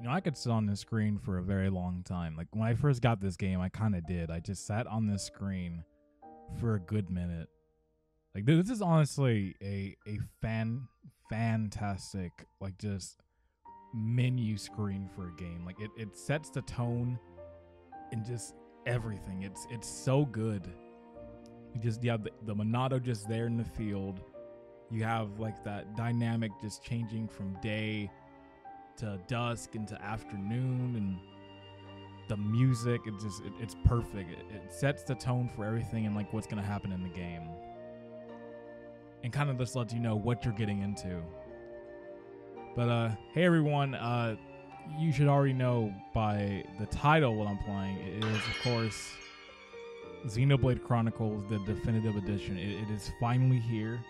You know, I could sit on this screen for a very long time. Like when I first got this game, I kind of did. I just sat on this screen for a good minute. Like this is honestly a fantastic like just menu screen for a game. Like it sets the tone and just everything. It's so good. You have the Monado just there in the field. You have like that dynamic just changing from day to dusk into afternoon, and the music, it's perfect. It sets the tone for everything and like what's gonna happen in the game, and kind of just lets you know what you're getting into. But hey everyone, you should already know by the title what I'm playing. It is of course Xenoblade Chronicles, the definitive edition. It is finally here.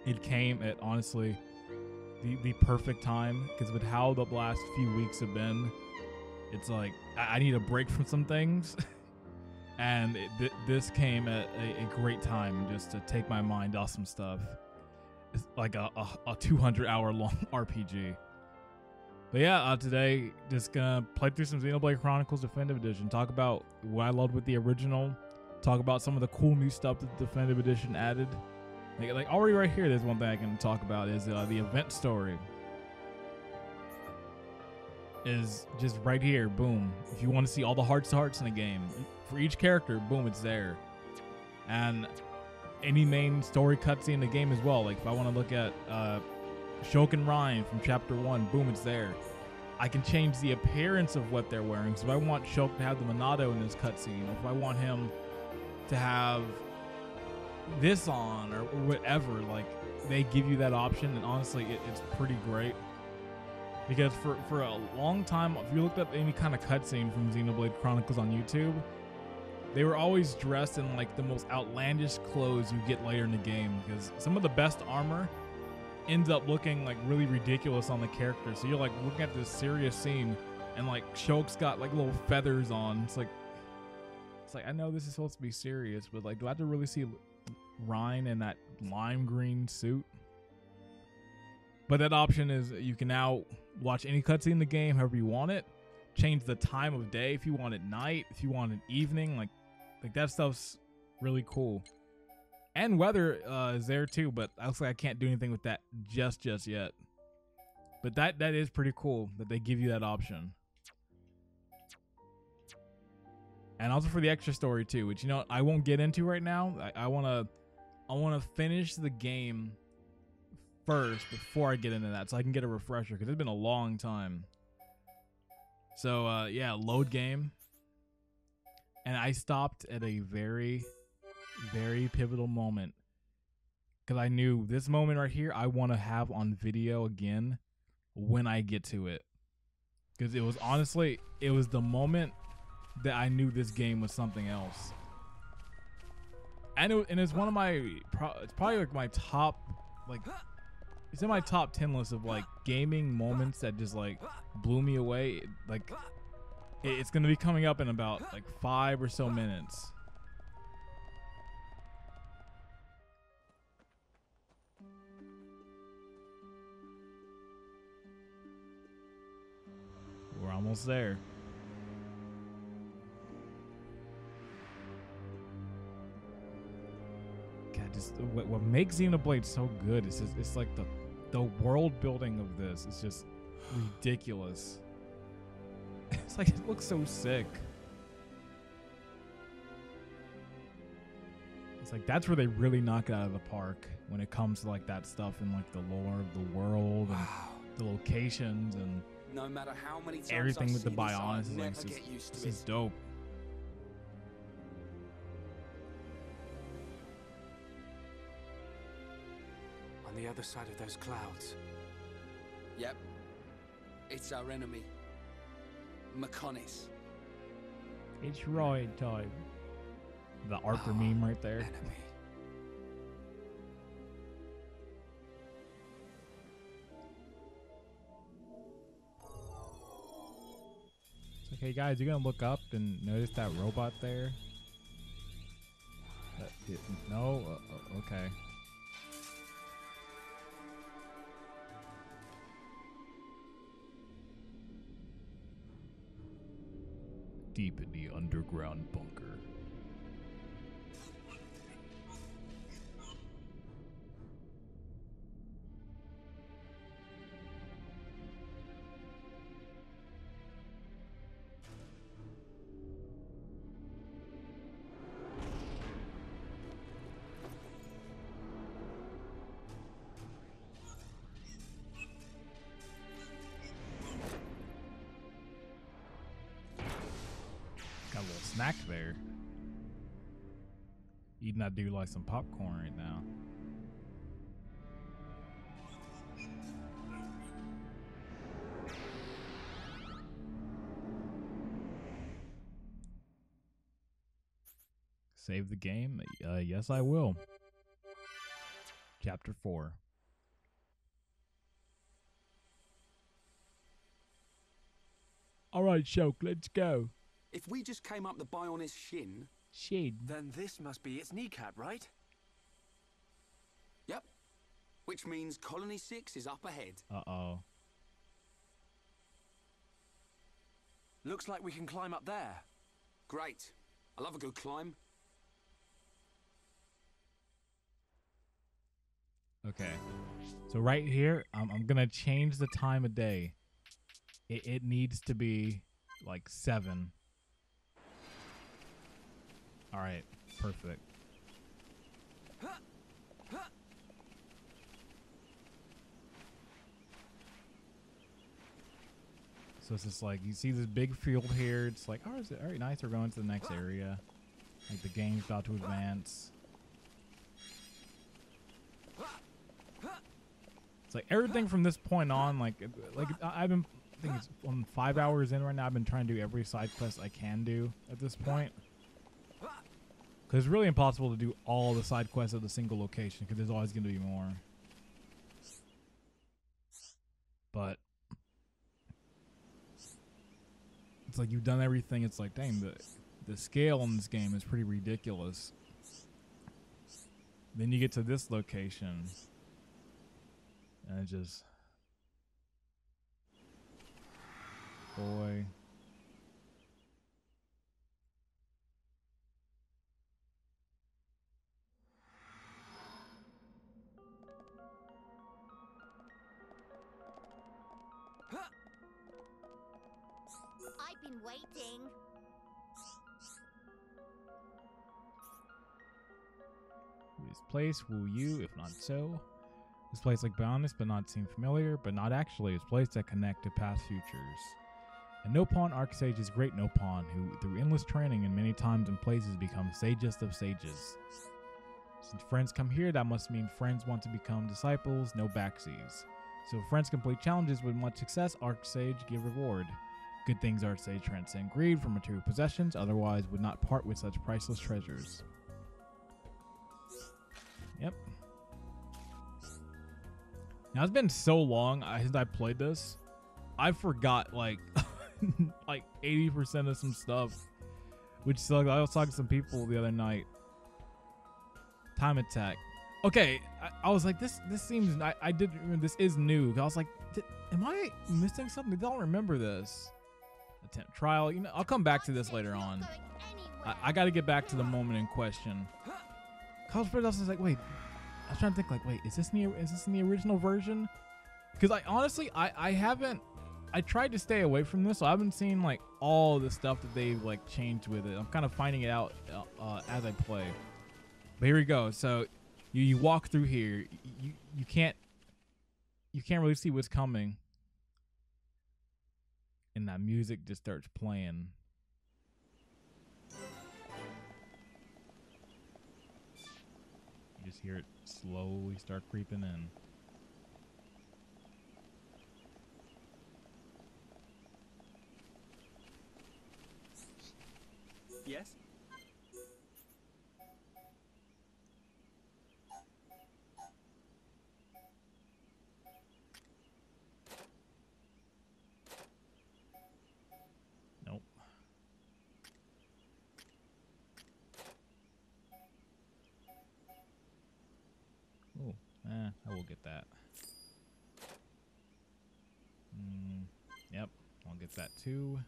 It came at honestly the perfect time, because with how the last few weeks have been, it's like I need a break from some things. And this came at a great time just to take my mind off some stuff. It's like a 200-hour long RPG. But yeah, today just gonna play through some Xenoblade Chronicles Definitive Edition, talk about what I loved with the original, talk about some of the cool new stuff that the Definitive Edition added. Like already right here, there's one thing I can talk about is the event story. Is just right here, boom. If you want to see all the hearts to hearts in the game, for each character, boom, it's there. And any main story cutscene in the game as well. Like if I want to look at Shulk and Ryan from Chapter 1, boom, it's there. I can change the appearance of what they're wearing. So if I want Shulk to have the Monado in this cutscene, if I want him to have this on or whatever, like they give you that option, and honestly it's pretty great. Because for a long time, if you looked up any kind of cutscene from Xenoblade Chronicles on YouTube, they were always dressed in like the most outlandish clothes you get later in the game, because some of the best armor ends up looking like really ridiculous on the character. So you're like looking at this serious scene and like Shulk's got like little feathers on. It's like I know this is supposed to be serious, but like do I have to really see Ryan in that lime green suit? But that option is you can now watch any cutscene in the game however you want it. Change the time of day if you want it night, if you want it evening. Like that stuff's really cool. And weather is there too, but I can't do anything with that just yet. But that is pretty cool that they give you that option. And also for the extra story too, which you know I won't get into right now. I wanna finish the game first before I get into that, so I can get a refresher, because it's been a long time. So yeah, load game. And I stopped at a very, very pivotal moment, because I knew this moment right here I want to have on video again when I get to it. Because it was honestly, it was the moment that I knew this game was something else. And it's one of my, it's probably like my top, like, it's in my top 10 list of like gaming moments that just like blew me away. Like it's going to be coming up in about like 5 or so minutes. We're almost there. God, just what makes Xenoblade so good is just, it's like the world building of this is just ridiculous. It's like it looks so sick. It's like that's where they really knock it out of the park when it comes to like that stuff and like the lore of the world and the locations and no matter how many times everything with the this, Bionis is like this is dope. On the other side of those clouds. Yep. It's our enemy. Mechonis. It's ride time. The Arthur meme right there. Enemy. Okay, guys, you're gonna look up and notice that robot there. No? Okay. deep in the underground bunker. Got a little snack there. Eating that dude like some popcorn right now. Save the game? Yes, I will. Chapter 4. All right, Shulk, let's go. If we just came up the Bionis shin... Shade. Then this must be its kneecap, right? Yep. Which means Colony 6 is up ahead. Uh-oh. Looks like we can climb up there. Great. I love a good climb. Okay. So right here, I'm going to change the time of day. It needs to be like 7. All right. Perfect. So it's just like, you see this big field here. It's like, oh, is it? All right, nice. We're going to the next area. Like the game's about to advance. It's like everything from this point on, like I've been, I think it's 5 hours in right now. I've been trying to do every side quest I can do at this point. Because it's really impossible to do all the side quests at a single location, because there's always going to be more. But it's like you've done everything. It's like, dang, the scale in this game is pretty ridiculous. Then you get to this location, and it just, boy. I've been waiting. This place will you, if not so. This place like Bionis, but not seem familiar, but not actually. It's a place that connect to past futures. And Nopon Archsage is great Nopon, who through endless training and many times and places become sagest of sages. Since friends come here, that must mean friends want to become disciples, no backsies. So if friends complete challenges with much success, Archsage give reward. Good things Archsage transcend greed for material possessions, otherwise would not part with such priceless treasures. Yep. Now it's been so long since I played this, I forgot like like 80% of some stuff, which sucks. I was talking to some people the other night. Time attack. Okay, I was like, this seems, I did remember this is new. I was like, am I missing something? I don't remember this. Attempt trial. You know, I'll come back to this later on. I got to get back to the moment in question. Cosplay was like, wait. I was trying to think, like, wait, is this in the original version? Because I honestly, I haven't. I tried to stay away from this, so I haven't seen like all the stuff that they've like changed with it. I'm kind of finding it out as I play. But here we go. So you walk through here. You can't really see what's coming, and that music just starts playing. You just hear it slowly start creeping in. Yes? Nope. Oh, I will get that. Yep, I'll get that too.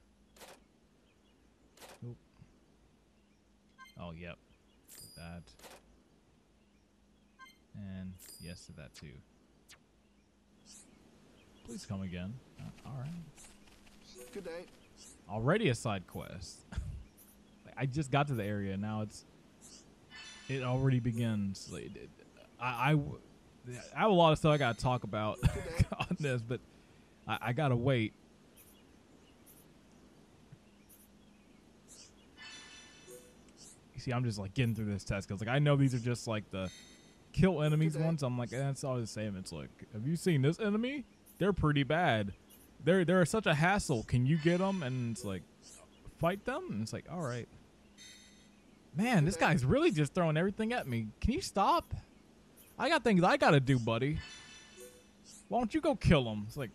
Oh, yep. That. And yes to that too. Please come again. All right. Good day. Already a side quest. I just got to the area. Now it already begins. Like, I have a lot of stuff I gotta talk about on this, but I gotta wait. You see, I'm just like getting through this test because like I know these are just like the kill enemies ones. I'm like, that's all the same. It's like, have you seen this enemy? They're pretty bad. They're such a hassle. Can you get them? And it's like, fight them? And it's like, all right. Man, this guy's really just throwing everything at me. Can you stop? I got things I gotta do, buddy. Why don't you go kill him? It's like,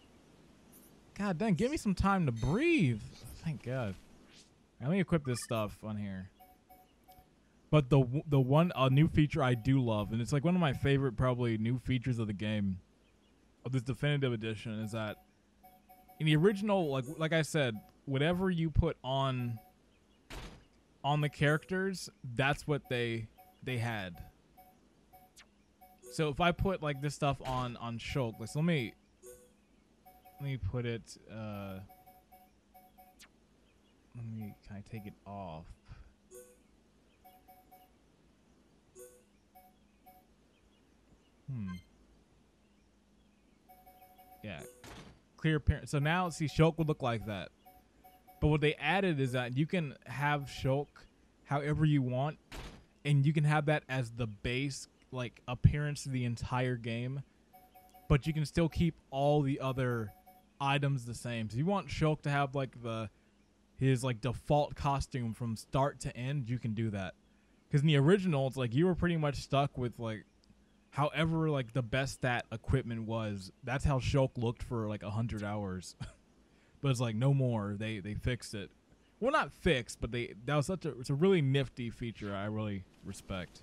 God dang, give me some time to breathe. Thank God. Let me equip this stuff on here. But the one new feature I do love, and it's like one of my favorite probably new features of the game, of this definitive edition, is that in the original, like I said, whatever you put on the characters, that's what they had. So if I put like this stuff on Shulk, let me put it. Can I take it off? Yeah, clear appearance. So now, see, Shulk would look like that. But what they added is that you can have Shulk however you want, and you can have that as the base like appearance of the entire game. But you can still keep all the other items the same. So you want Shulk to have like his like default costume from start to end, you can do that. Because in the original, it's like you were pretty much stuck with like however like the best stat equipment was. That's how Shulk looked for like 100 hours. But it's like no more. They fixed it. Well, not fixed, but it's a really nifty feature I really respect.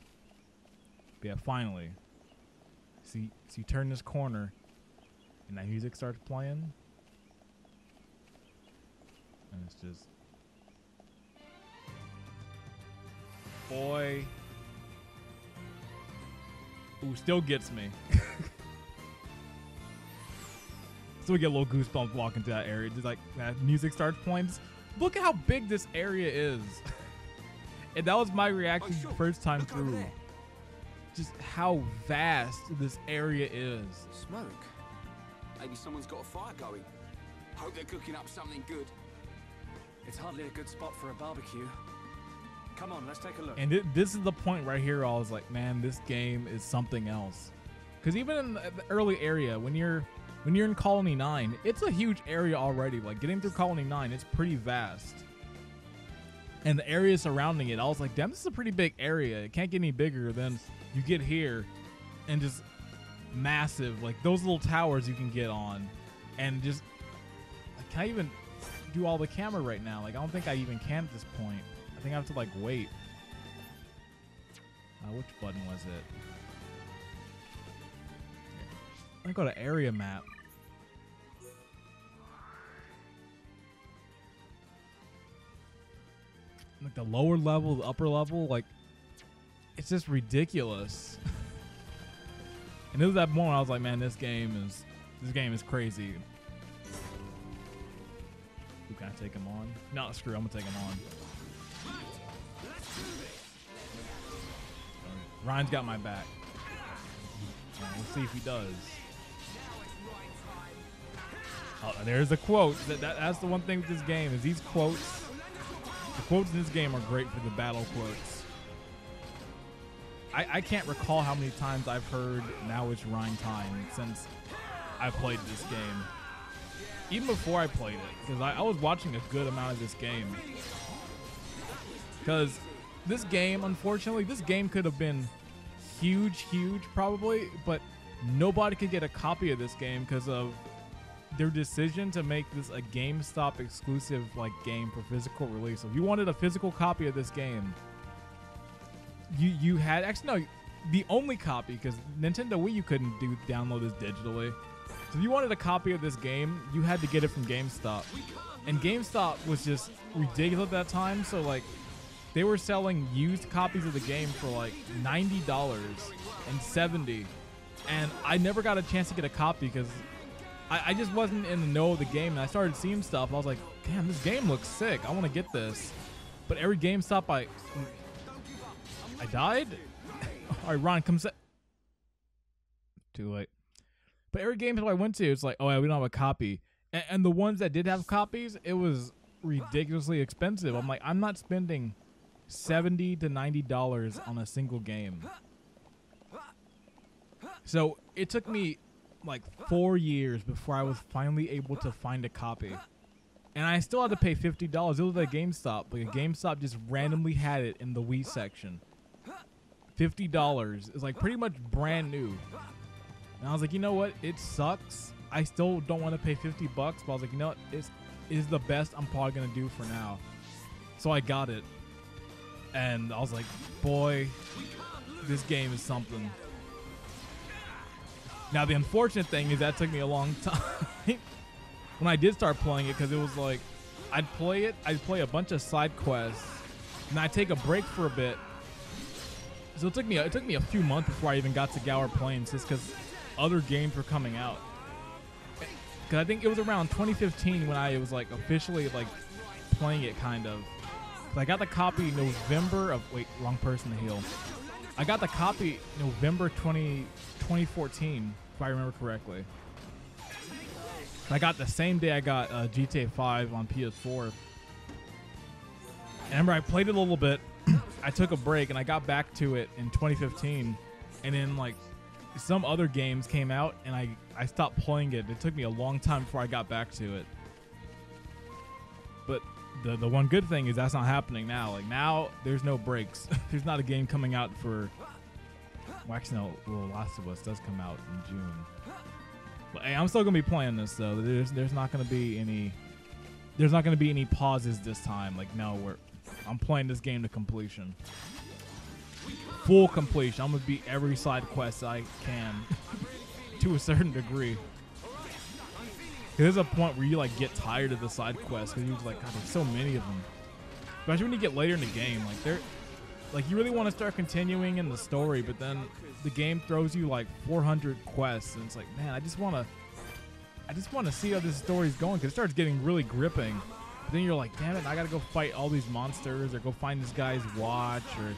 But yeah, finally. See, so you turn this corner and that music starts playing. And it's just, boy. Ooh, still gets me. So we get a little goosebumps walking to that area. Just like that music starts playing. Just look at how big this area is. And that was my reaction the first time through. Just how vast this area is. Smoke. Maybe someone's got a fire going. Hope they're cooking up something good. It's hardly a good spot for a barbecue. Come on, let's take a look. And this is the point right here. I was like, man, this game is something else. Because even in the early area, when you're in Colony 9, it's a huge area already. Like getting through Colony 9, it's pretty vast. And the area surrounding it, I was like, damn, this is a pretty big area. It can't get any bigger than you get here, and just massive. Like those little towers you can get on, and just like, can I even do all the camera right now? Like I don't think I even can at this point. I think I have to like wait. Which button was it? I'm gonna go to area map. Like the lower level, the upper level, like it's just ridiculous. And it was that moment I was like, man, this game is crazy. Ooh, can I take him on? No, screw it, I'm gonna take him on. Ryan's got my back. We'll see if he does. Oh, there's a quote. That's the one thing with this game is these quotes. The quotes in this game are great for the battle quotes. I can't recall how many times I've heard "Now it's Rhyme time" since I played this game. Even before I played it, because I was watching a good amount of this game. Because this game, unfortunately, this game could have been huge probably, but nobody could get a copy of this game because of their decision to make this a GameStop exclusive like game for physical release. So if you wanted a physical copy of this game, you had actually no, the only copy, because Nintendo Wii you couldn't download this digitally. So if you wanted a copy of this game, you had to get it from GameStop, and GameStop was just ridiculous at that time. So like they were selling used copies of the game for like $90 and $70, and I never got a chance to get a copy because I just wasn't in the know of the game, and I started seeing stuff. I was like, damn, this game looks sick. I want to get this. But every GameStop I died? All right, Ron, come set. Too late. But every GameStop I went to, it's like, oh, yeah, we don't have a copy. And the ones that did have copies, it was ridiculously expensive. I'm like, I'm not spending $70 to $90 on a single game. So it took me like 4 years before I was finally able to find a copy. And I still had to pay $50. It was at GameStop. Like, a GameStop just randomly had it in the Wii section. $50 is like pretty much brand new. And I was like, you know what? It sucks. I still don't want to pay $50, but I was like, you know what? It is the best I'm probably going to do for now. So I got it. And I was like, boy, this game is something. Now, the unfortunate thing is that took me a long time when I did start playing it, because it was like, I'd play a bunch of side quests, and I'd take a break for a bit. So it took me a few months before I even got to Gower Plains, just because other games were coming out. Because I think it was around 2015 when I was like officially like playing it, kind of. I got the copy November of, wait, wrong person to heal. I got the copy November 2014, if I remember correctly. I got the same day I got GTA 5 on PS4. And remember, I played it a little bit. I took a break and I got back to it in 2015. And then like some other games came out and I stopped playing it. It took me a long time before I got back to it. But the one good thing is that's not happening now. Like, now there's no breaks. There's not a game coming out for, well, actually no, well, Last of Us does come out in June. But hey, I'm still gonna be playing this though. There's not gonna be any pauses this time. Like, no, I'm playing this game to completion. Full completion. I'm gonna beat every side quest I can to a certain degree. There's a point where you like get tired of the side quests because you're like, God, there's so many of them. Especially when you get later in the game, like you really want to start continuing in the story, but then the game throws you like 400 quests, and it's like, man, I just want to see how this story's going, because it starts getting really gripping. But then you're like, damn it, I gotta go fight all these monsters, or go find this guy's watch, or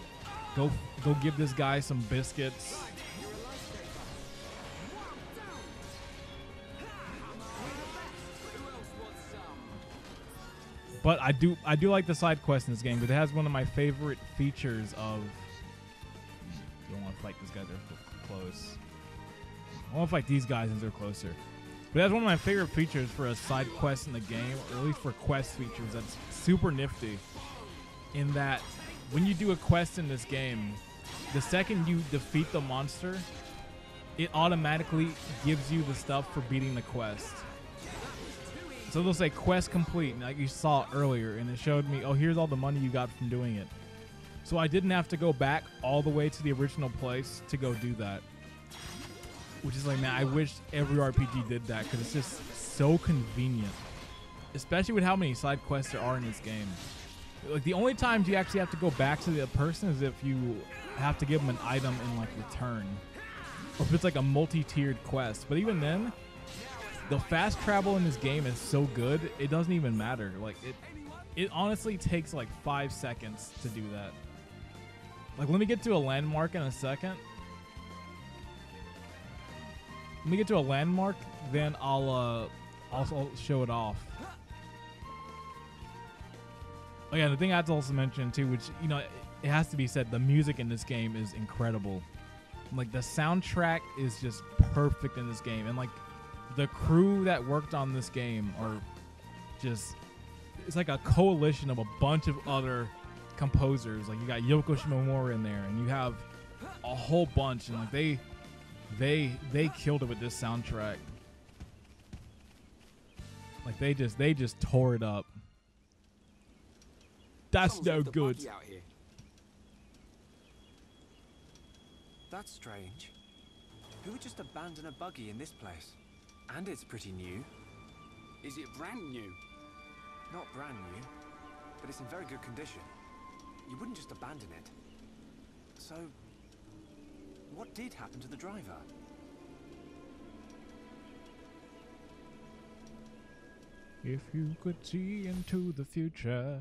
go give this guy some biscuits. But I do like the side quests in this game, because it has one of my favorite features of. You don't want to fight these guys; they're close. I want to fight these guys as they're closer. But that's one of my favorite features for a side quest in the game, or at least for quest features. That's super nifty. In that, when you do a quest in this game, the second you defeat the monster, it automatically gives you the stuff for beating the quest. So they'll say quest complete, like you saw earlier, and it showed me, oh, here's all the money you got from doing it. So I didn't have to go back all the way to the original place to go do that. Which is like, man, I wish every RPG did that, because it's just so convenient. Especially with how many side quests there are in this game. Like, the only times you actually have to go back to the person is if you have to give them an item in like return. Or if it's like a multi-tiered quest. But even then, the fast travel in this game is so good, it doesn't even matter. Like, it honestly takes like 5 seconds to do that. Like, let me get to a landmark in a second. Let me get to a landmark, then I'll show it off. Oh yeah, the thing I have to also mention too, which, you know, it has to be said, the music in this game is incredible. Like, the soundtrack is just perfect in this game, and like the crew that worked on this game are just, it's like a coalition of a bunch of other composers. Like, you got Yoko Shimomura in there, and you have a whole bunch, and like they killed it with this soundtrack. Like, they just tore it up. That's no good. That's strange. Who would just abandon a buggy in this place? And it's pretty new. Is it brand new? Not brand new, but it's in very good condition. you wouldn't just abandon it. So, what did happen to the driver? If you could see into the future.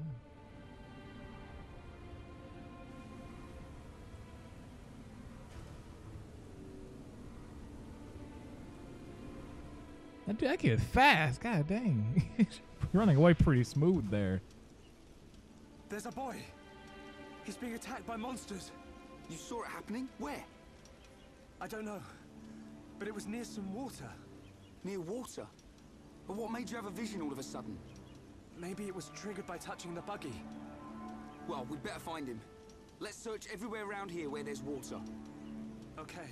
That kid is fast. God dang. Running away pretty smooth there. There's a boy. He's being attacked by monsters. You saw it happening? Where? I don't know, but it was near some water. Near water? But what made you have a vision all of a sudden? Maybe it was triggered by touching the buggy. Well, we'd better find him. Let's search everywhere around here where there's water. Okay.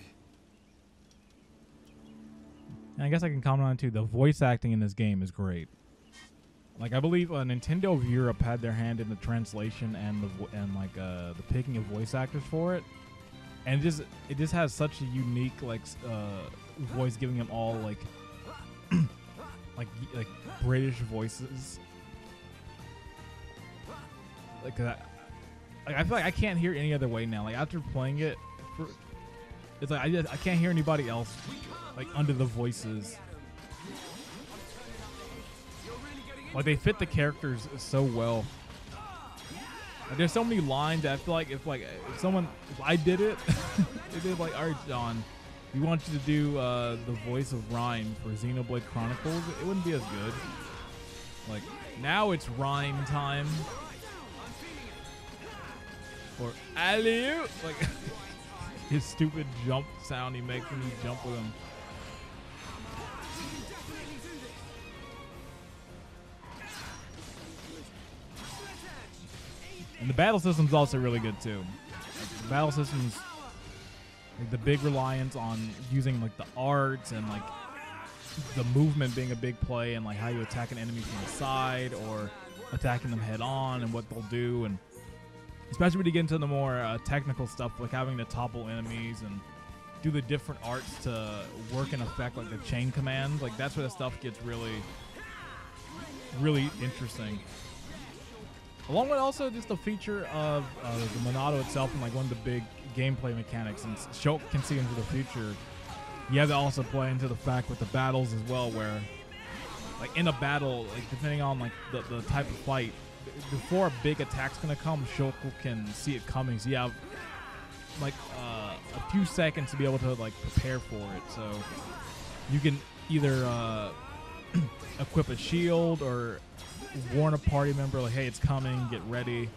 And I guess I can comment on too. The voice acting in this game is great. Like I believe Nintendo of Europe had their hand in the translation and the picking of voice actors for it, and it just has such a unique voice, giving them all like like British voices. Like that. Like I feel like I can't hear any other way now. Like after playing it, it's like I can't hear anybody else like under the voices. Like they fit the characters so well. Like there's so many lines that I feel like if I did it, if they'd like, all right, John, we want you to do the voice of Rhyme for Xenoblade Chronicles, it wouldn't be as good. Like now it's Rhyme time. Or alley-oop, like his stupid jump sound he makes when you jump with him. And the battle system's also really good too. Like, the battle system's like the big reliance on using like the arts and like the movement being a big play, and like how you attack an enemy from the side or attacking them head on and what they'll do, and especially when you get into the more technical stuff like having to topple enemies and do the different arts to work and affect like the chain commands. Like that's where the stuff gets really, really interesting. Along with also just the feature of the Monado itself and like one of the big gameplay mechanics, and Shulk can see into the future. You have to also play into the fact with the battles as well, where like in a battle, like depending on like the type of fight, before a big attack's gonna come, Shulk can see it coming. So you have like a few seconds to be able to like prepare for it. So you can either equip a shield or warn a party member like, hey, it's coming, get ready.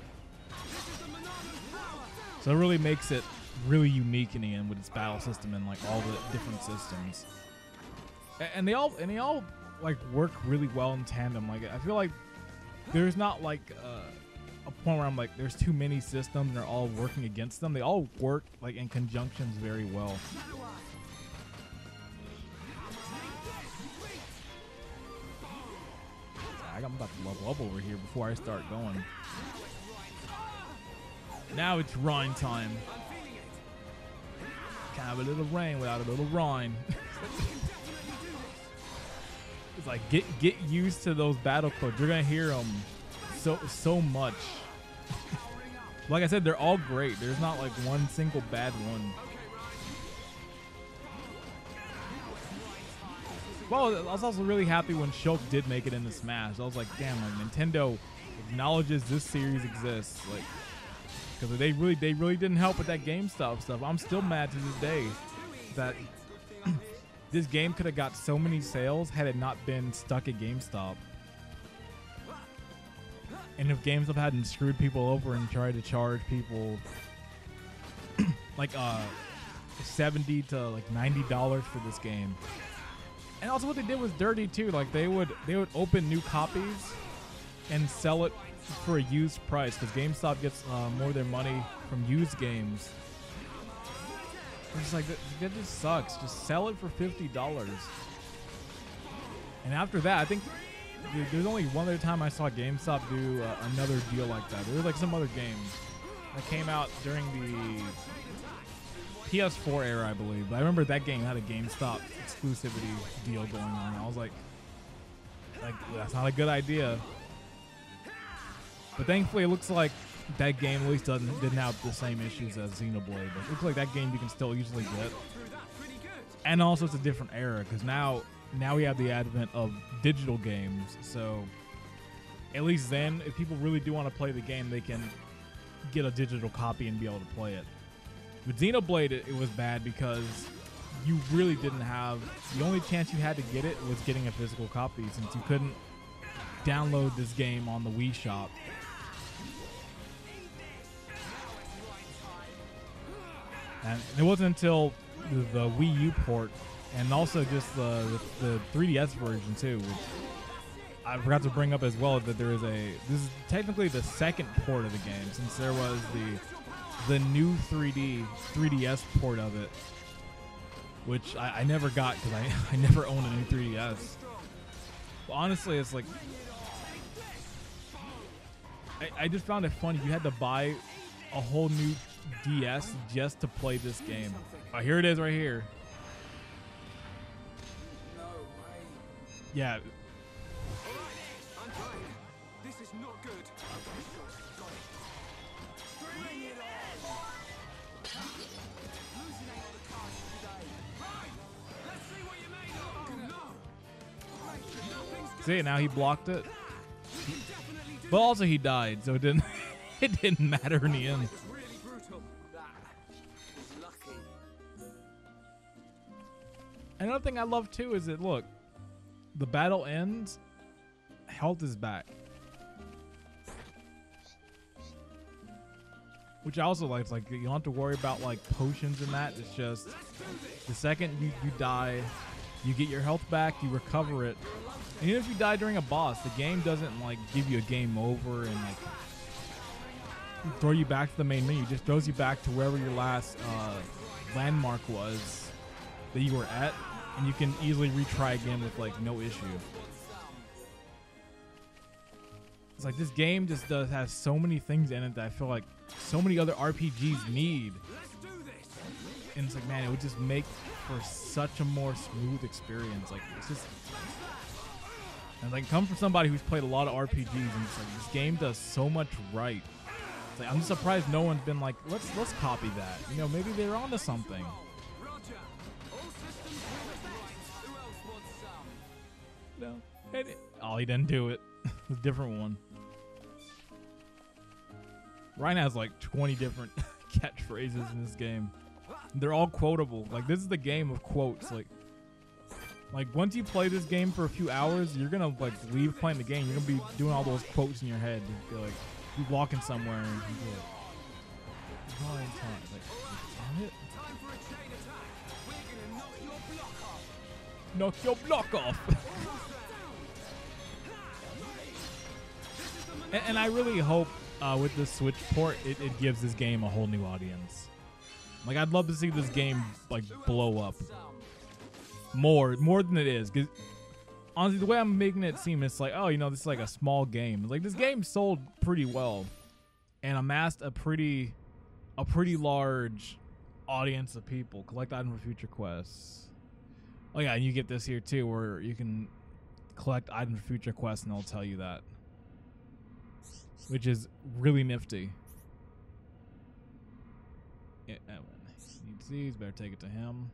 So it really makes it really unique in the end with its battle system and like all the different systems. And they all like work really well in tandem. Like I feel like there's not like a point where I'm like there's too many systems and they're all working against them. They all work like in conjunctions very well. I'm about to level up over here before I start going. Now it's Rhine time. Kind of a little rain without a little Rhine. It's like get used to those battle codes. You're gonna hear them so much. Like I said, they're all great. There's not like one single bad one. Well, I was also really happy when Shulk did make it into Smash. I was like, damn, like Nintendo acknowledges this series exists, like, because they really didn't help with that GameStop stuff. I'm still mad to this day that this game could have got so many sales had it not been stuck at GameStop. And if GameStop hadn't screwed people over and tried to charge people like $70 to like $90 for this game. And also what they did was dirty too. Like they would open new copies and sell it for a used price, because GameStop gets more of their money from used games. It's just like that just sucks. Just sell it for $50. And after that, I think there's only one other time I saw GameStop do another deal like that. There was like some other games that came out during the PS4 era, I believe. But I remember that game had a GameStop exclusivity deal going on. I was like that's not a good idea. But thankfully, it looks like that game at least didn't have the same issues as Xenoblade. But it looks like that game you can still easily get. And also it's a different era because now we have the advent of digital games. So at least then, if people really do want to play the game, they can get a digital copy and be able to play it. With Xenoblade, it was bad because you really didn't have, the only chance you had to get it was getting a physical copy since you couldn't download this game on the Wii Shop. And it wasn't until the Wii U port and also just the 3DS version too, which I forgot to bring up as well, that this is technically the second port of the game, since there was the new 3DS port of it, which I never got because I never owned a new 3DS. But honestly, it's like, I just found it funny. You had to buy a whole new DS just to play this game. Oh, here it is right here. Yeah. I'm trying. This is not good. Got it. Bring it on. Losing ain't on the cards today. Right. Let's see what you made of. Oh no. See, now he blocked it. But also he died, so it didn't it didn't matter in the end. It's really brutal. That was lucky. Another thing I love too is that, look, the battle ends, health is back. Which I also like. It's like you don't have to worry about like potions and that. It's just the second you die, you get your health back, you recover it. And even if you die during a boss, the game doesn't like give you a game over and like throw you back to the main menu. It just throws you back to wherever your last landmark was that you were at, and you can easily retry again with like no issue. It's like this game just has so many things in it that I feel like so many other RPGs need. And it's like, man, it would just make for such a more smooth experience. Like, it's just, and like, come from somebody who's played a lot of RPGs, and it's like this game does so much right. It's like, I'm just surprised no one's been like, let's copy that. You know, maybe they're onto something. No, oh, he didn't do it. A different one. Ryan has like 20 different catchphrases in this game. They're all quotable. Like, this is the game of quotes. Like once you play this game for a few hours, you're gonna like leave playing the game. You're gonna be doing all those quotes in your head. You're like, you're walking somewhere and you're like, Ryan time. Like, damn it. Knock your block off. And I really hope with the Switch port, it gives this game a whole new audience. Like, I'd love to see this game like blow up more than it is. Because honestly, the way I'm making it seem, it's like, oh, you know, this is like a small game. Like, this game sold pretty well and amassed a pretty large audience of people. Collect item for future quests. Oh yeah, and you get this here too, where you can collect items for future quests, and they'll tell you that, which is really nifty. Yeah, needs these. Better take it to him.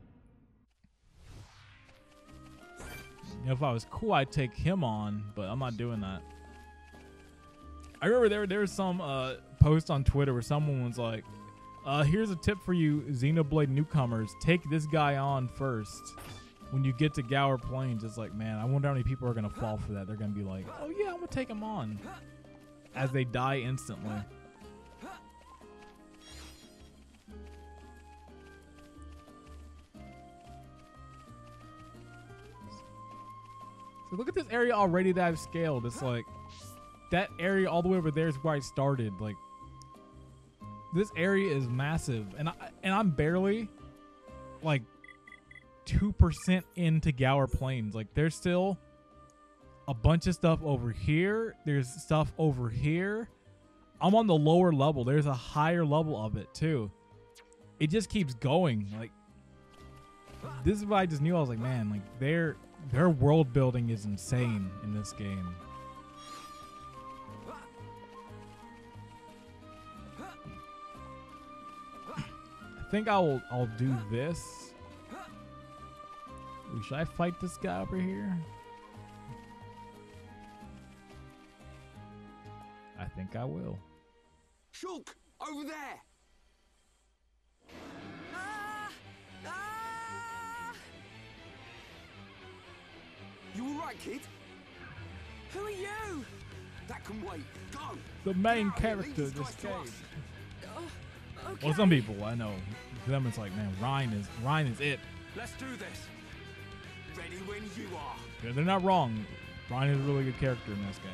You know, if I was cool, I'd take him on, but I'm not doing that. I remember there was some post on Twitter where someone was like, "Here's a tip for you, Xenoblade newcomers: take this guy on first." When you get to Gower Plains, it's like, man, I wonder how many people are going to fall for that. They're going to be like, oh yeah, I'm going to take him on, as they die instantly. So look at this area already that I've scaled. It's like, that area all the way over there is where I started. Like, this area is massive. And I'm barely, like, 2% into Gower Plains. Like, there's still a bunch of stuff over here. There's stuff over here. I'm on the lower level. There's a higher level of it too. It just keeps going. Like, this is what I just knew. I was like, man, like their world building is insane in this game. think I'll do this. Ooh, should I fight this guy over here? I think I will. Shulk, over there. You all right, kid? Who are you? That can wait. Go. The main Get out of here, character leave of this this guy to game. us. Okay. Well, some people I know. For them, it's like, man, Ryan is it. Let's do this. Ready when you are. Yeah, they're not wrong. Ryan is a really good character in this game.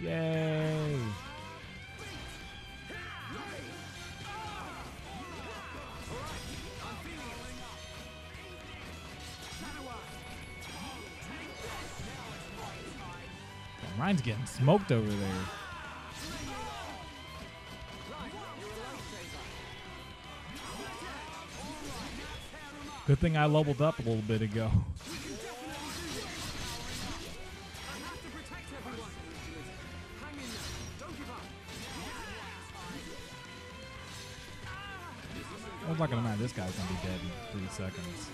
Yay! Damn, Ryan's getting smoked over there. Good thing I leveled up a little bit ago. I was not gonna mind. This guy's gonna be dead in 3 seconds.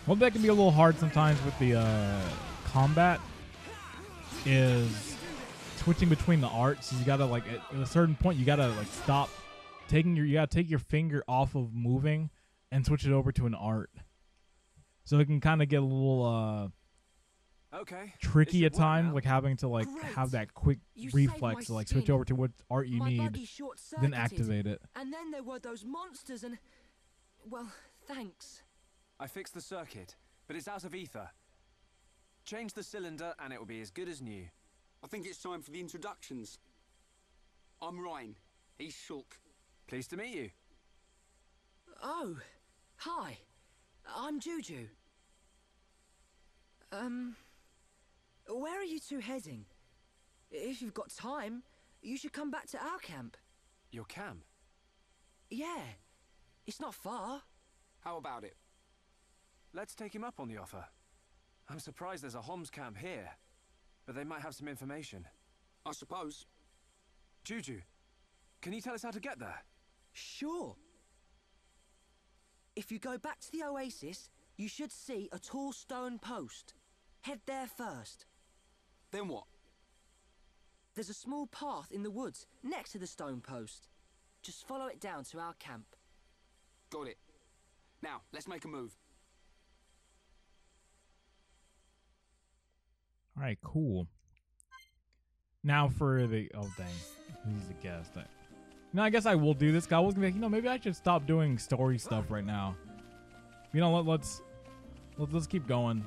One thing that can be a little hard sometimes with the combat is switching between the arts. You gotta like at a certain point you gotta like stop taking you gotta take your finger off of moving and switch it over to an art. So it can kind of get a little Okay. tricky this at should work times, now. like having to like Great. have that quick You saved reflex to my like switch skin. over to what art you My need, body then short-circuited, activate it. And then there were those monsters and... Well, thanks. I fixed the circuit, but it's out of ether. Change the cylinder and it will be as good as new. I think it's time for the introductions. I'm Ryan. He's Shulk. Pleased to meet you. Oh, hi. I'm Juju. Where are you two heading? If you've got time, you should come back to our camp. Your camp? Yeah, it's not far. How about it? Let's take him up on the offer. I'm surprised there's a Homs camp here, but they might have some information. I suppose. Juju, can you tell us how to get there? Sure. If you go back to the oasis, you should see a tall stone post. Head there first. Then what? There's a small path in the woods next to the stone post. Just follow it down to our camp. Got it. Now, let's make a move. All right, cool. Now for the dang, he's a guest. No, I guess I will do this. I was gonna be like, maybe I should stop doing story stuff right now. Let's keep going.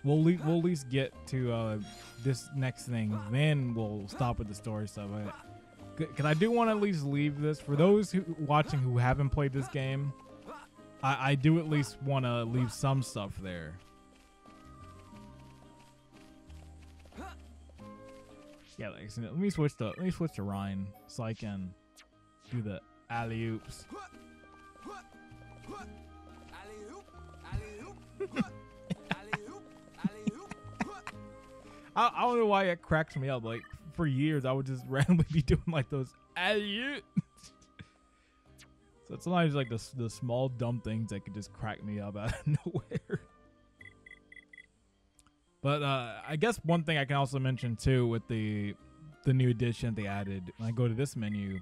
We'll at least get to this next thing, then we'll stop with the story stuff. Because I do want to at least leave this for those watching who haven't played this game. I do at least want to leave some stuff there. Yeah, like, let me switch to Ryan so I can do the alley oops. I don't know why it cracks me up. Like for years, I would just randomly be doing like those alley oops. So it's sometimes like the small dumb things that could just crack me up out of nowhere. But I guess one thing I can also mention too with the new addition they added when I go to this menu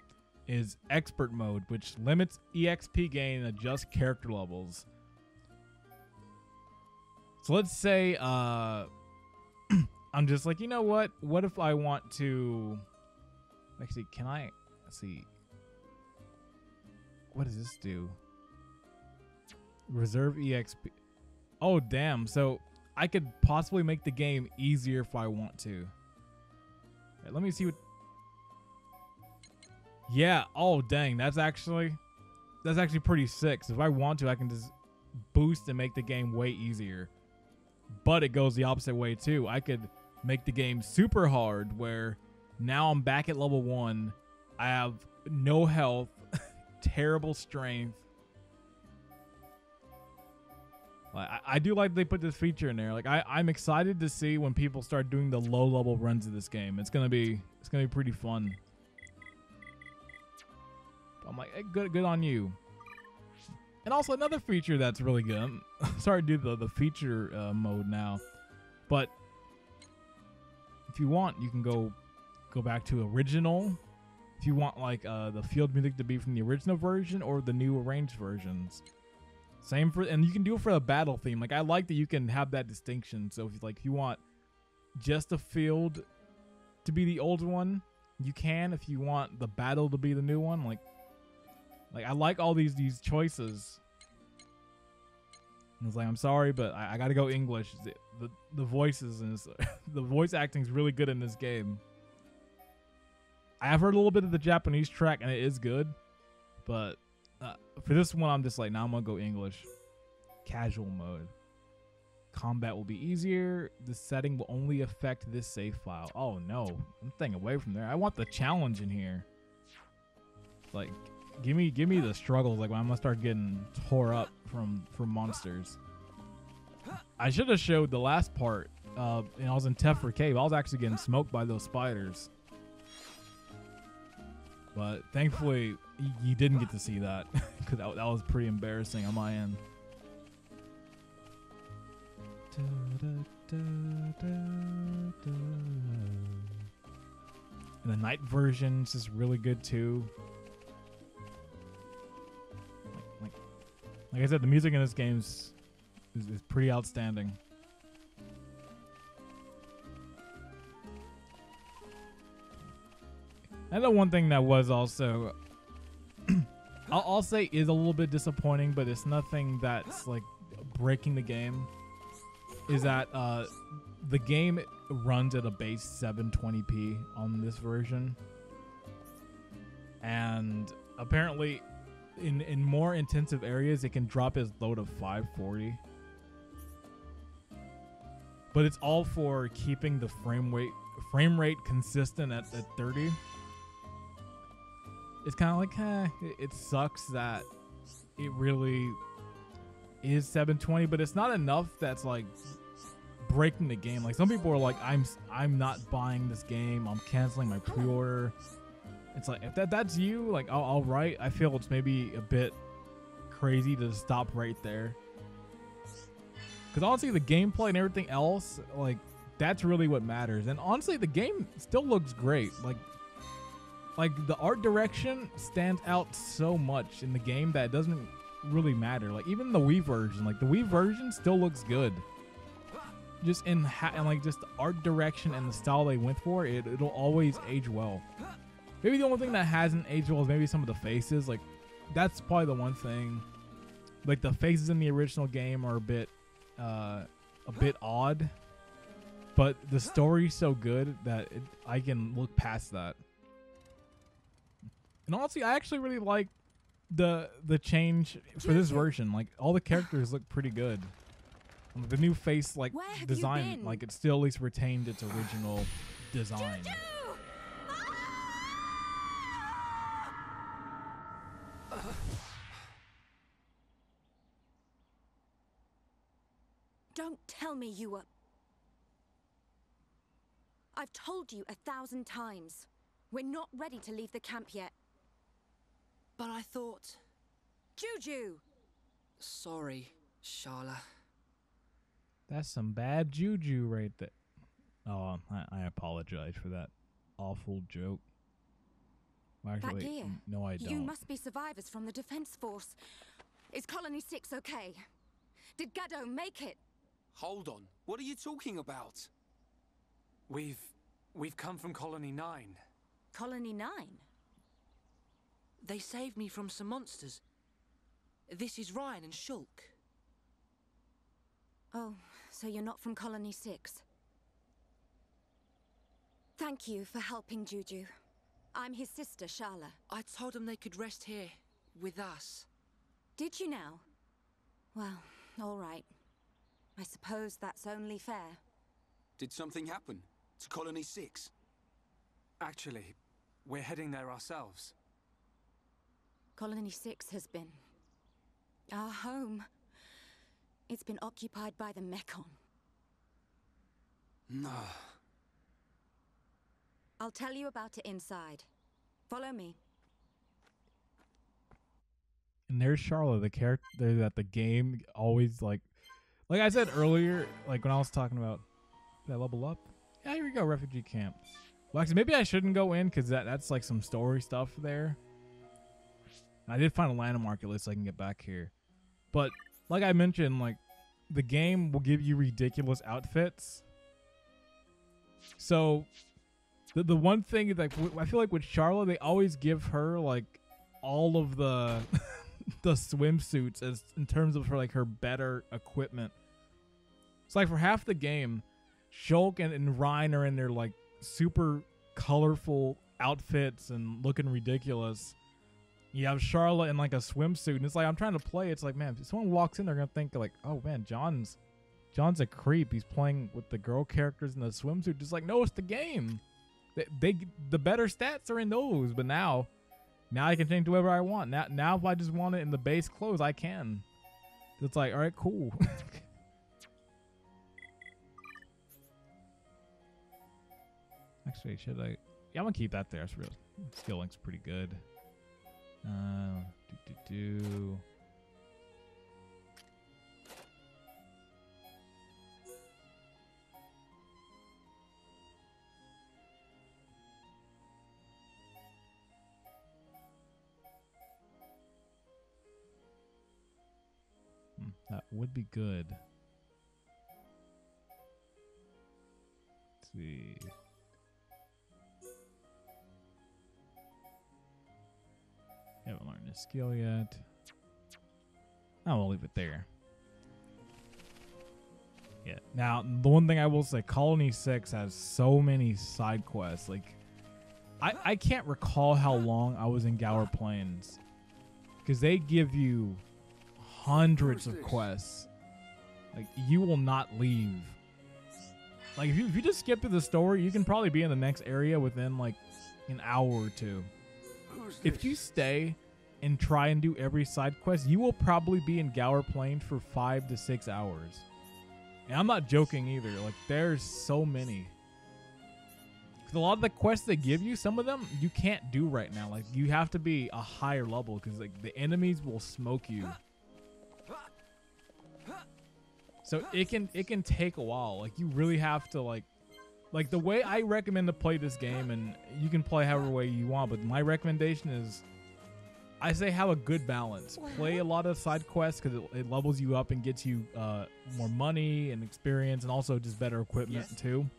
is expert mode, which limits EXP gain and adjusts character levels. So let's say I'm just like, you know what? What if I want to actually let's see. What does this do? Reserve EXP. Oh, damn. So I could possibly make the game easier if I want to. Right, let me see what. Yeah. Oh dang, that's actually pretty sick. So if I want to, I can just boost and make the game way easier. But it goes the opposite way too. I could make the game super hard where now I'm back at level 1. I have no health, terrible strength. Like, I do like they put this feature in there. Like I'm excited to see when people start doing the low level runs of this game. It's gonna be pretty fun. I'm like, hey, good on you. And also another feature that's really good. I'm sorry to do the feature mode now, but if you want, you can go back to original. If you want like the field music to be from the original version or the new arranged versions. Same for, and you can do it for the battle theme. Like I like that you can have that distinction. So if you want just the field to be the old one, you can. If you want the battle to be the new one, like I like all these choices. And it's like, I'm sorry, but I gotta go English. The voices and the voice acting is really good in this game. I have heard a little bit of the Japanese track and it is good, but for this one, I'm just like, now I'm gonna go English. Casual mode. Combat will be easier. The setting will only affect this save file. Oh no, I'm staying away from there. I want the challenge in here. Like, give me the struggles. Like when I'm gonna start getting tore up from monsters. I should have showed the last part. And I was in Tefra Cave. I was actually getting smoked by those spiders. But thankfully, you didn't get to see that because that was pretty embarrassing on my end. And the night version is just really good too. Like I said, the music in this game is pretty outstanding. And the one thing that was also, I'll say is a little bit disappointing, but it's nothing that's like breaking the game, is that the game runs at a base 720p on this version. And apparently in more intensive areas, it can drop as low to 540. But it's all for keeping the frame rate consistent at 30. It's kind of like, it sucks that it really is 720, but it's not enough that's like breaking the game. Like some people are like, I'm not buying this game. I'm canceling my pre-order. It's like, if that's you, like, all right. I feel it's maybe a bit crazy to stop right there. Because honestly, the gameplay and everything else, like, that's really what matters. And honestly, the game still looks great. Like the art direction stands out so much in the game that it doesn't really matter. Like even the Wii version, like the Wii version still looks good. Just and like just the art direction and the style they went for, it'll always age well. Maybe the only thing that hasn't aged well is maybe some of the faces. Like that's probably the one thing. Like the faces in the original game are a bit odd, but the story's so good that I can look past that. And honestly, I actually really like the change for this version. Like all the characters look pretty good. The new face design, like it still at least retained its original design. Don't tell me you were... I've told you 1,000 times. We're not ready to leave the camp yet. But I thought... Juju! Sorry, Sharla. That's some bad juju right there. Oh, I apologize for that awful joke. Well, actually, that gear. No, I don't. You must be survivors from the Defense Force. Is Colony 6 okay? Did Gaddo make it? Hold on. What are you talking about? We've come from Colony 9. Colony 9? They saved me from some monsters. This is Ryan and Shulk. Oh, So you're not from Colony 6. Thank you for helping Juju. I'm his sister, Sharla. I told them they could rest here, with us. Did you now? Well, all right. I suppose that's only fair. Did something happen to Colony 6? Actually, we're heading there ourselves. Colony 6 has been our home. It's been occupied by the Mekon. No. I'll tell you about it inside. Follow me. And there's Charlotte, the character that the game always like I said earlier, like when I was talking about, did I level up? Yeah, here we go, refugee camp. Well, actually, maybe I shouldn't go in because that's like some story stuff there. And I did find a landmark at least so I can get back here. But like I mentioned, like the game will give you ridiculous outfits. So the one thing that I feel like with Charlotte, they always give her like all of the the swimsuits as in terms of her like her better equipment. It's like for half the game, Shulk and Ryan are in their like super colorful outfits and looking ridiculous. You have Charlotte in like a swimsuit, and it's like I'm trying to play. It's like, man, if someone walks in, they're gonna think like, oh man, John's a creep. He's playing with the girl characters in the swimsuit. Just like, no, it's the game. The better stats are in those, but now I can change whatever I want. Now if I just want it in the base clothes, I can. It's like, all right, cool. Actually, should I? Yeah, I'm gonna keep that there. It's real. Skill link's pretty good. That would be good. Let's see. Haven't learned this skill yet. I will leave it there. Yeah. Now, the one thing I will say, Colony 6 has so many side quests. Like, I can't recall how long I was in Gower Plains, because they give you hundreds of quests. Like, you will not leave. Like, if you just skip through the story, you can probably be in the next area within like an hour or two. If you stay and try and do every side quest, you will probably be in Gower Plain for 5 to 6 hours. And I'm not joking either. Like, there's so many. Because a lot of the quests they give you, some of them you can't do right now. Like, you have to be a higher level because like the enemies will smoke you. So it can take a while. Like, you really have to like the way I recommend to play this game, and you can play however way you want, but my recommendation is I say have a good balance. Play a lot of side quests because it levels you up and gets you more money and experience, and also just better equipment too.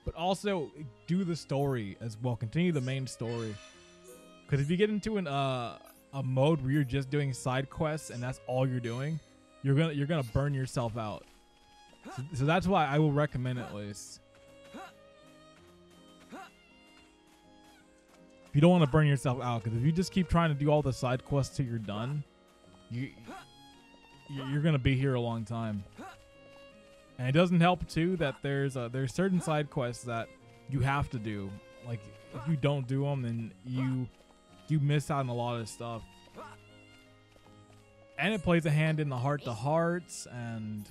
But also do the story as well. Continue the main story, because if you get into a mode where you're just doing side quests and that's all you're doing, you're gonna burn yourself out. So that's why I will recommend it at least. If you don't want to burn yourself out, because if you just keep trying to do all the side quests till you're done, you're gonna be here a long time. And it doesn't help too that there's certain side quests that you have to do. Like, if you don't do them, then you miss out on a lot of stuff. And it plays a hand in the heart to hearts, and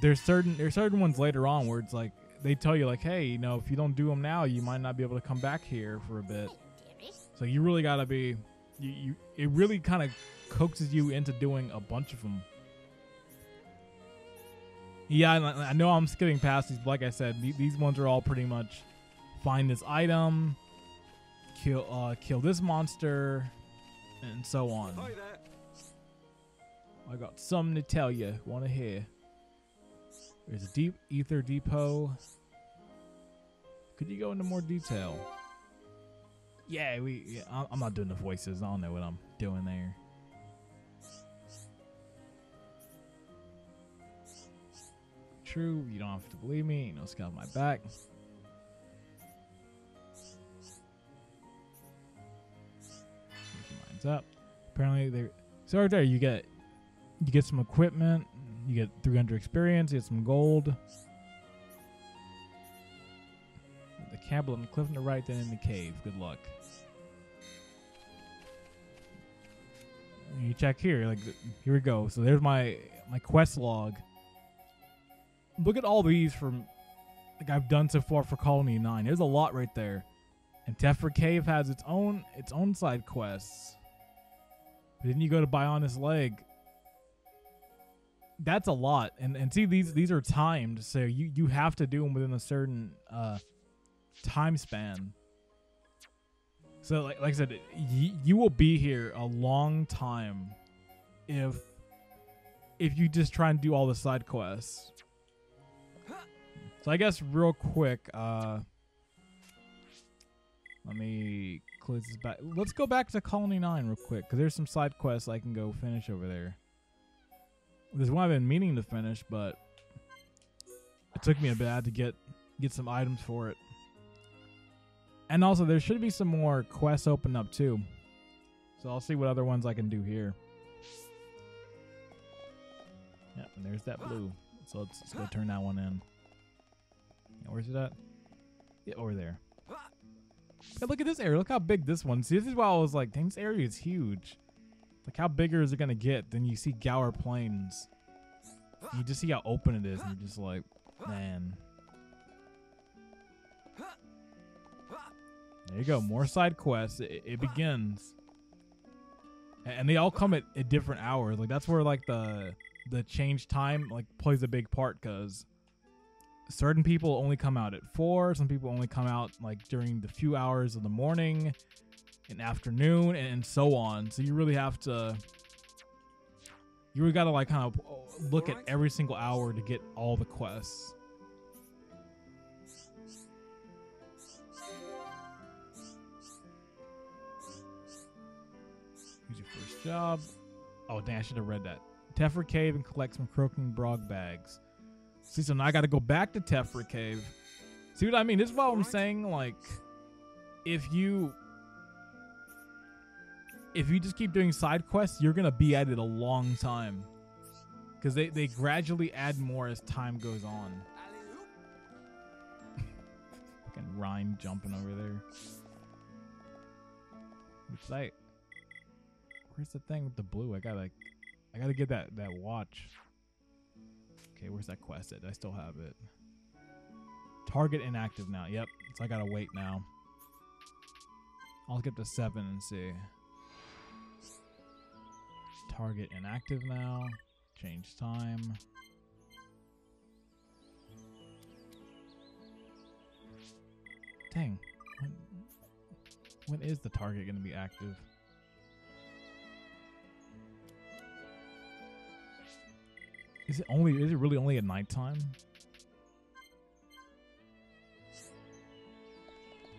there's certain ones later on where it's like they tell you like, hey, you know, if you don't do them now, you might not be able to come back here for a bit. So you really gotta be, it really kind of coaxes you into doing a bunch of them. Yeah, I know I'm skipping past these, but like I said, these ones are all pretty much find this item, kill this monster, and so on. Hi there. I got something to tell you. Want to hear? There's a deep ether depot. Could you go into more detail? Yeah, I'm not doing the voices. I don't know what I'm doing there. true. You don't have to believe me. You know, scout my back. Mine's up. Apparently, they. So right there, you get some equipment. You get 300 experience. You get some gold. The cabin on the cliff on the right, then in the cave. Good luck. You check here. Like, here we go. So there's my quest log. Look at all these from like I've done so far for Colony 9. There's a lot right there. And Tephra Cave has its own side quests. But then you go to Bionis Leg. That's a lot. And see, these are timed, so you have to do them within a certain time span. So like I said, you will be here a long time if you just try and do all the side quests. So I guess real quick, let me close this back. Let's go back to Colony 9 real quick, because there's some side quests I can go finish over there. There's one I've been meaning to finish, but it took me a bit to get some items for it. And also, there should be some more quests open up too. So I'll see what other ones I can do here. Yeah, and there's that blue. So let's go turn that one in. Yeah, where's it at? Yeah, over there. Yeah, look at this area. Look how big this one. See, this is why I was like, dang, this area is huge. Like, how bigger is it going to get? Then you see Gower Plains. You just see how open it is, and you're just like, man. There you go. More side quests. It begins. And they all come at different hours. Like, that's where, like, the change time, like, plays a big part, because certain people only come out at 4. Some people only come out, like, during the few hours of the morning and afternoon and so on. So you really have to... You really got to, like, kind of look at every single hour to get all the quests. Use your first job. Oh, dang, I should have read that. Tephra Cave and collect some croaking brog bags. See, so now I got to go back to Tephra Cave. See what I mean? This is what I'm saying. Like, if you just keep doing side quests, you're going to be at it a long time. Because they gradually add more as time goes on. Fucking Ryan jumping over there. Which I... Where's the thing with the blue? I gotta get that watch. Okay, where's that quest at? I still have it. Target inactive now. Yep. So I gotta wait now. I'll get to 7 and see. Target inactive now. Change time. Dang. When is the target gonna be active? Is it really only at nighttime?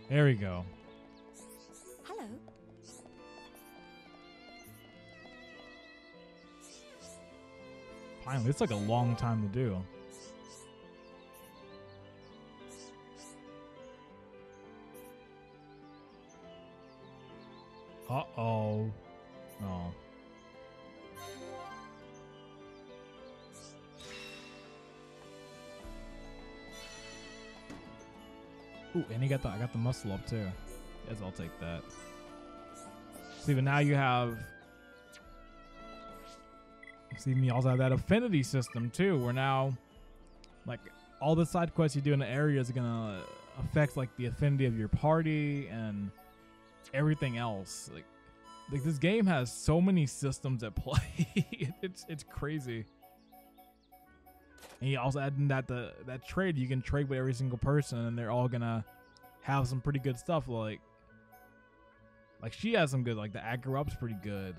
There we go. Hello. Finally, it's like a long time to do. Uh-oh. Oh. Ooh, and I got the muscle up too. Yes, I'll take that. See, but now you have... See, you also have that affinity system too, where now, like, all the side quests you do in the area is gonna affect, like, the affinity of your party and everything else. Like this game has so many systems at play. it's crazy. And you also add in that trade. You can trade with every single person, and they're all gonna have some pretty good stuff. Like she has some good. Like the aggro up's pretty good.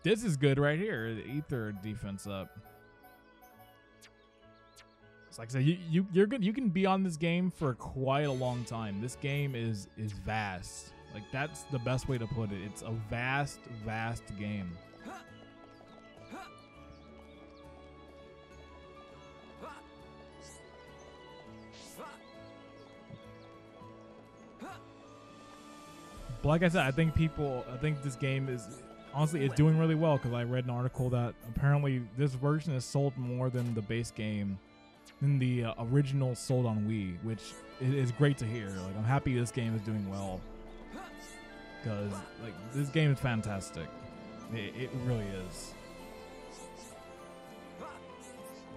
This is good right here. The ether defense up. It's like I said, you're good. You can be on this game for quite a long time. This game is vast. Like that's the best way to put it. It's a vast game. But like I said, I think this game is honestly it's doing really well because I read an article that apparently this version has sold more than the base game, than the original sold on Wii, which is great to hear. Like, I'm happy this game is doing well because like this game is fantastic. It really is.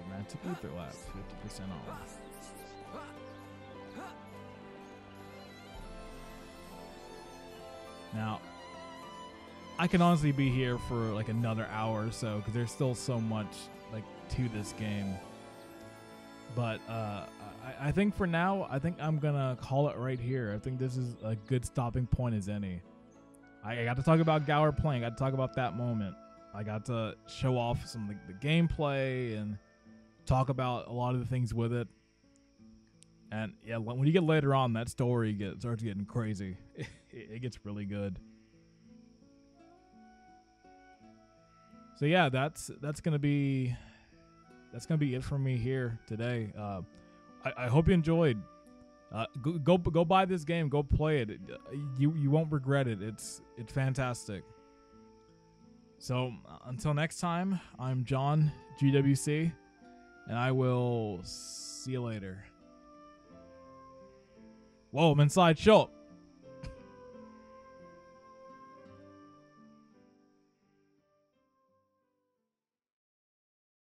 Romantic Ether Lab, 50% off. Now, I can honestly be here for like another hour or so because there's still so much like to this game. But I think for now, I think I'm gonna call it right here. I think this is a good stopping point as any. I got to talk about Gower playing. I got to talk about that moment. I got to show off some of the gameplay and talk about a lot of the things with it. And yeah, when you get later on, that story starts getting crazy. It gets really good. So yeah, that's gonna be it for me here today. I hope you enjoyed. Go buy this game. Go play it. You won't regret it. It's fantastic. So until next time, I'm John GWC, and I will see you later. Whoa, I'm inside. Show.